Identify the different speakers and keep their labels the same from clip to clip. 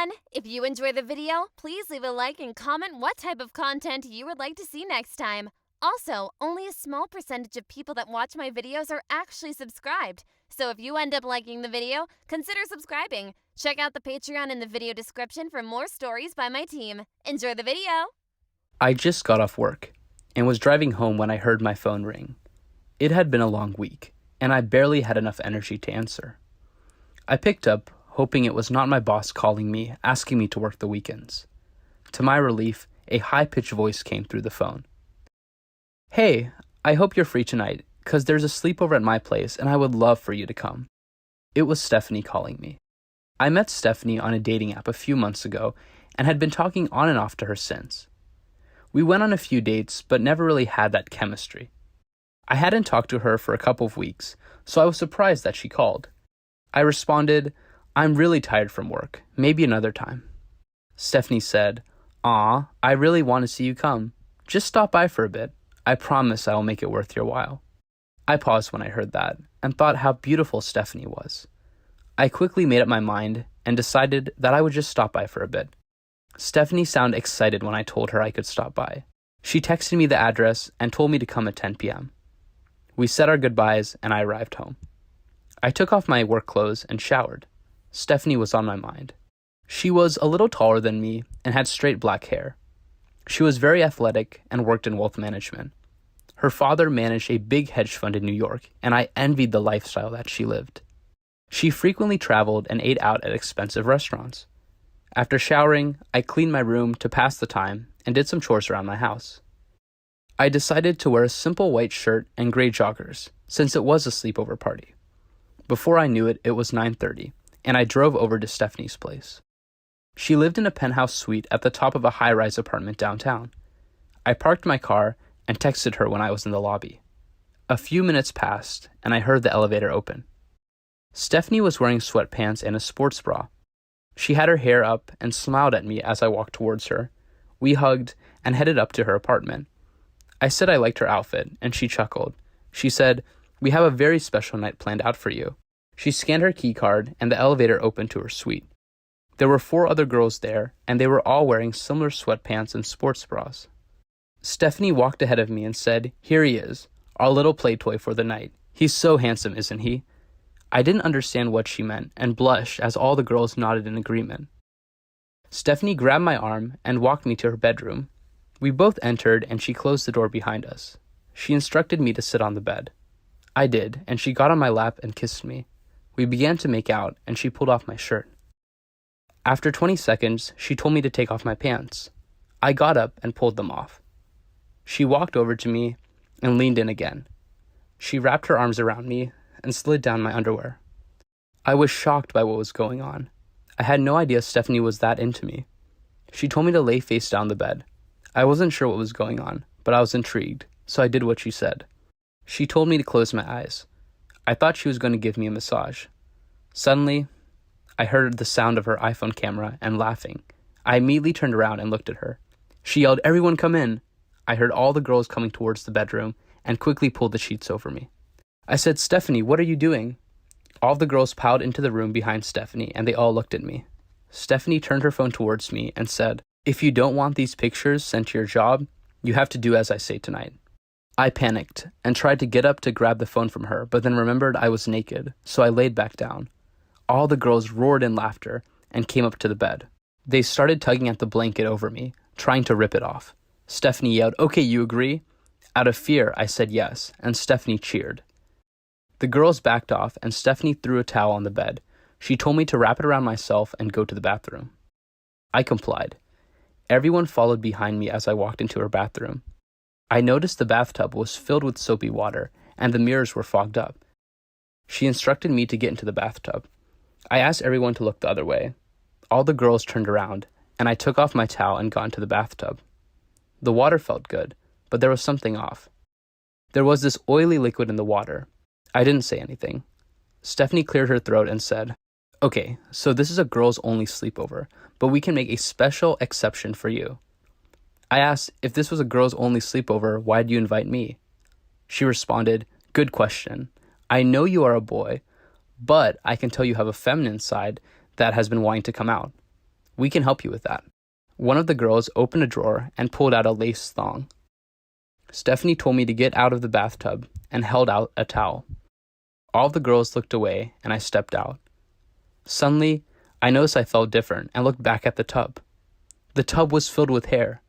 Speaker 1: everyone! If you enjoy the video, please leave a like and comment what type of content you would like to see next time. Also, only a small percentage of people that watch my videos are actually subscribed. So if you end up liking the video, consider subscribing. Check out the Patreon in the video description for more stories by my team. Enjoy the video!
Speaker 2: I just got off work and was driving home when I heard my phone ring. It had been a long week, and I barely had enough energy to answer. I picked up, hoping it was not my boss calling me, asking me to work the weekends. To my relief, a high-pitched voice came through the phone. "Hey, I hope you're free tonight, 'cause there's a sleepover at my place and I would love for you to come." It was Stephanie calling me. I met Stephanie on a dating app a few months ago and had been talking on and off to her since. We went on a few dates, but never really had that chemistry. I hadn't talked to her for a couple of weeks, so I was surprised that she called. I responded, "I'm really tired from work. Maybe another time." Stephanie said, "Aw, I really want to see you come. Just stop by for a bit. I promise I will make it worth your while." I paused when I heard that and thought how beautiful Stephanie was. I quickly made up my mind and decided that I would just stop by for a bit. Stephanie sounded excited when I told her I could stop by. She texted me the address and told me to come at 10 p.m. We said our goodbyes and I arrived home. I took off my work clothes and showered. Stephanie was on my mind. She was a little taller than me and had straight black hair. She was very athletic and worked in wealth management. Her father managed a big hedge fund in New York, and I envied the lifestyle that she lived. She frequently traveled and ate out at expensive restaurants. After showering, I cleaned my room to pass the time and did some chores around my house. I decided to wear a simple white shirt and gray joggers, since it was a sleepover party. Before I knew it, it was 9:30, and I drove over to Stephanie's place. She lived in a penthouse suite at the top of a high-rise apartment downtown. I parked my car and texted her when I was in the lobby. A few minutes passed, and I heard the elevator open. Stephanie was wearing sweatpants and a sports bra. She had her hair up and smiled at me as I walked towards her. We hugged and headed up to her apartment. I said I liked her outfit, and she chuckled. She said, "We have a very special night planned out for you." She scanned her key card, and the elevator opened to her suite. There were 4 other girls there, and they were all wearing similar sweatpants and sports bras. Stephanie walked ahead of me and said, "Here he is, our little play toy for the night. He's so handsome, isn't he?" I didn't understand what she meant and blushed as all the girls nodded in agreement. Stephanie grabbed my arm and walked me to her bedroom. We both entered, and she closed the door behind us. She instructed me to sit on the bed. I did, and she got on my lap and kissed me. We began to make out, and she pulled off my shirt. After 20 seconds, she told me to take off my pants. I got up and pulled them off. She walked over to me and leaned in again. She wrapped her arms around me and slid down my underwear. I was shocked by what was going on. I had no idea Stephanie was that into me. She told me to lay face down the bed. I wasn't sure what was going on, but I was intrigued, so I did what she said. She told me to close my eyes. I thought she was going to give me a massage. Suddenly, I heard the sound of her iPhone camera and laughing. I immediately turned around and looked at her. She yelled, "Everyone come in!" I heard all the girls coming towards the bedroom and quickly pulled the sheets over me. I said, "Stephanie, what are you doing?" All the girls piled into the room behind Stephanie, and they all looked at me. Stephanie turned her phone towards me and said, "If you don't want these pictures sent to your job, you have to do as I say tonight." I panicked and tried to get up to grab the phone from her, but then remembered I was naked, so I laid back down. All the girls roared in laughter and came up to the bed. They started tugging at the blanket over me, trying to rip it off. Stephanie yelled, "Okay, you agree?" Out of fear, I said yes, and Stephanie cheered. The girls backed off, and Stephanie threw a towel on the bed. She told me to wrap it around myself and go to the bathroom. I complied. Everyone followed behind me as I walked into her bathroom. I noticed the bathtub was filled with soapy water, and the mirrors were fogged up. She instructed me to get into the bathtub. I asked everyone to look the other way. All the girls turned around, and I took off my towel and got into the bathtub. The water felt good, but there was something off. There was this oily liquid in the water. I didn't say anything. Stephanie cleared her throat and said, "Okay, so this is a girls-only sleepover, but we can make a special exception for you." I asked, "If this was a girls-only sleepover, why did you invite me?" She responded, "Good question. I know you are a boy, but I can tell you have a feminine side that has been wanting to come out. We can help you with that. One of the girls opened a drawer and pulled out a lace thong. Stephanie told me to get out of the bathtub and held out a towel. All the girls looked away and I stepped out. Suddenly, I noticed I felt different and looked back at the tub. The tub was filled with hair.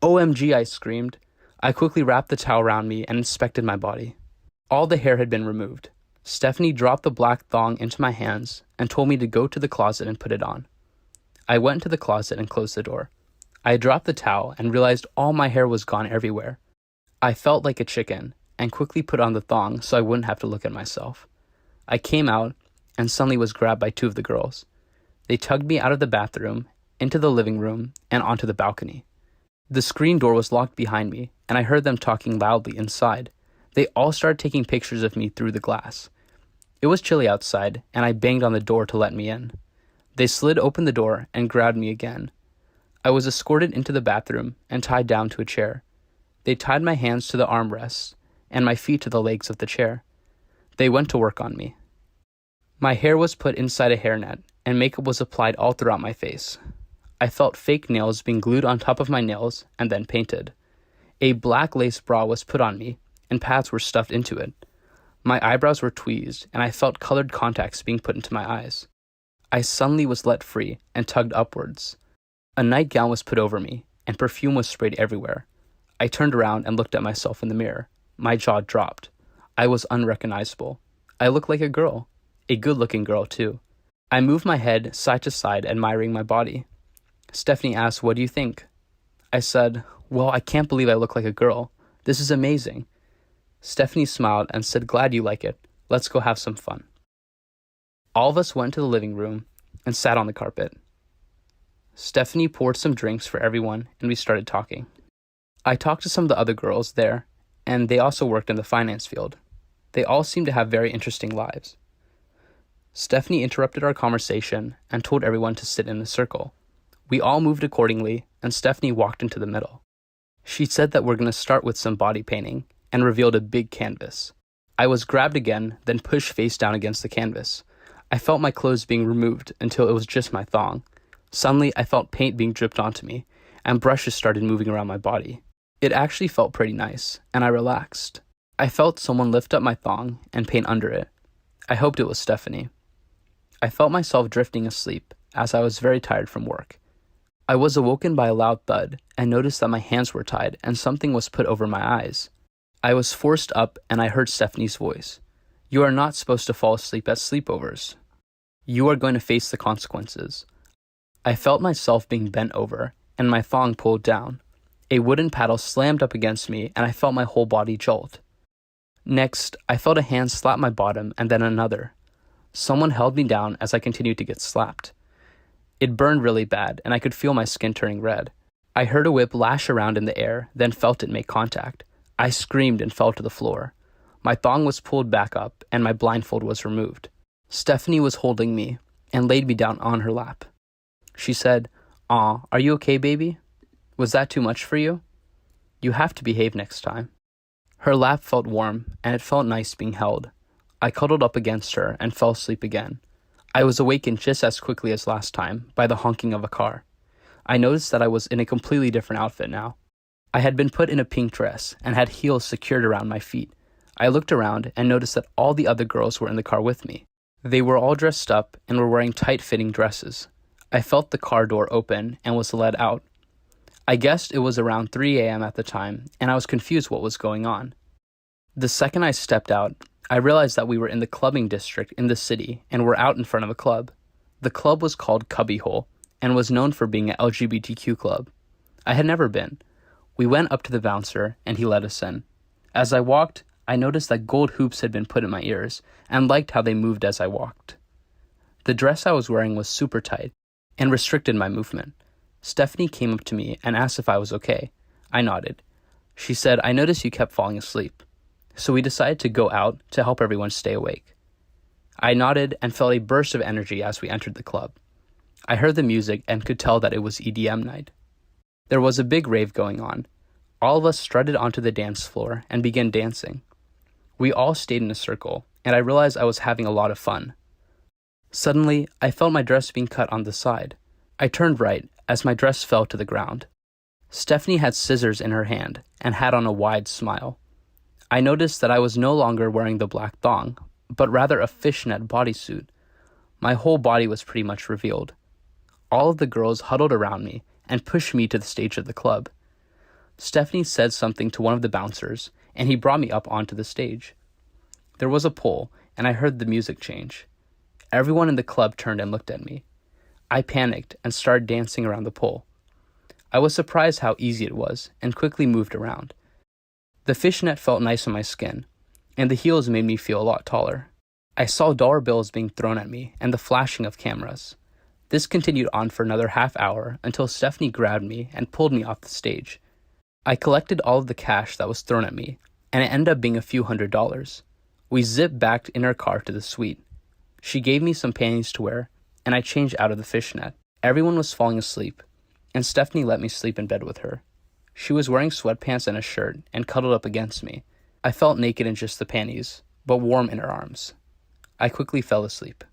Speaker 2: OMG, I screamed. I quickly wrapped the towel around me and inspected my body. All the hair had been removed. Stephanie dropped the black thong into my hands and told me to go to the closet and put it on. I went to the closet and closed the door. I dropped the towel and realized all my hair was gone everywhere. I felt like a chicken and quickly put on the thong so I wouldn't have to look at myself. I came out and suddenly was grabbed by two of the girls. They tugged me out of the bathroom, into the living room, and onto the balcony. The screen door was locked behind me, and I heard them talking loudly inside. They all started taking pictures of me through the glass. It was chilly outside, and I banged on the door to let me in. They slid open the door and grabbed me again. I was escorted into the bathroom and tied down to a chair. They tied my hands to the armrests and my feet to the legs of the chair. They went to work on me. My hair was put inside a hairnet, and makeup was applied all throughout my face. I felt fake nails being glued on top of my nails and then painted. A black lace bra was put on me, and pads were stuffed into it. My eyebrows were tweezed, and I felt colored contacts being put into my eyes. I suddenly was let free and tugged upwards. A nightgown was put over me, and perfume was sprayed everywhere. I turned around and looked at myself in the mirror. My jaw dropped. I was unrecognizable. I looked like a girl. A good-looking girl, too. I moved my head side to side, admiring my body. Stephanie asked, "What do you think?" I said, "Well, I can't believe I look like a girl. This is amazing." Stephanie smiled and said, "Glad you like it. Let's go have some fun." All of us went to the living room and sat on the carpet. Stephanie poured some drinks for everyone, and we started talking. I talked to some of the other girls there, and they also worked in the finance field. They all seemed to have very interesting lives. Stephanie interrupted our conversation and told everyone to sit in a circle. We all moved accordingly, and Stephanie walked into the middle. She said that we're going to start with some body painting, and revealed a big canvas. I was grabbed again, then pushed face down against the canvas. I felt my clothes being removed until it was just my thong. Suddenly, I felt paint being dripped onto me, and brushes started moving around my body. It actually felt pretty nice, and I relaxed. I felt someone lift up my thong and paint under it. I hoped it was Stephanie. I felt myself drifting asleep, as I was very tired from work. I was awoken by a loud thud, and noticed that my hands were tied and something was put over my eyes. I was forced up, and I heard Stephanie's voice. "You are not supposed to fall asleep at sleepovers. You are going to face the consequences." I felt myself being bent over, and my thong pulled down. A wooden paddle slammed up against me, and I felt my whole body jolt. Next, I felt a hand slap my bottom, and then another. Someone held me down as I continued to get slapped. It burned really bad, and I could feel my skin turning red. I heard a whip lash around in the air, then felt it make contact. I screamed and fell to the floor. My thong was pulled back up, and my blindfold was removed. Stephanie was holding me, and laid me down on her lap. She said, "Aw, are you okay, baby? Was that too much for you? You have to behave next time." Her lap felt warm, and it felt nice being held. I cuddled up against her and fell asleep again. I was awakened just as quickly as last time by the honking of a car. I noticed that I was in a completely different outfit now. I had been put in a pink dress and had heels secured around my feet. I looked around and noticed that all the other girls were in the car with me. They were all dressed up and were wearing tight-fitting dresses. I felt the car door open and was led out. I guessed it was around 3 a.m. at the time, and I was confused what was going on. The second I stepped out, I realized that we were in the clubbing district in the city and were out in front of a club. The club was called Cubbyhole and was known for being an LGBTQ club. I had never been. We went up to the bouncer, and he let us in. As I walked, I noticed that gold hoops had been put in my ears, and liked how they moved as I walked. The dress I was wearing was super tight, and restricted my movement. Stephanie came up to me and asked if I was okay. I nodded. She said, "I noticed you kept falling asleep." So we decided to go out to help everyone stay awake. I nodded and felt a burst of energy as we entered the club. I heard the music and could tell that it was EDM night. There was a big rave going on. All of us strutted onto the dance floor and began dancing. We all stayed in a circle, and I realized I was having a lot of fun. Suddenly, I felt my dress being cut on the side. I turned right as my dress fell to the ground. Stephanie had scissors in her hand and had on a wide smile. I noticed that I was no longer wearing the black thong, but rather a fishnet bodysuit. My whole body was pretty much revealed. All of the girls huddled around me and pushed me to the stage of the club. Stephanie said something to one of the bouncers, and he brought me up onto the stage. There was a pole, and I heard the music change. Everyone in the club turned and looked at me. I panicked and started dancing around the pole. I was surprised how easy it was and quickly moved around. The fishnet felt nice on my skin, and the heels made me feel a lot taller. I saw dollar bills being thrown at me and the flashing of cameras. This continued on for another half hour until Stephanie grabbed me and pulled me off the stage. I collected all of the cash that was thrown at me, and it ended up being a few $100s. We zipped back in her car to the suite. She gave me some panties to wear, and I changed out of the fishnet. Everyone was falling asleep, and Stephanie let me sleep in bed with her. She was wearing sweatpants and a shirt and cuddled up against me. I felt naked in just the panties, but warm in her arms. I quickly fell asleep.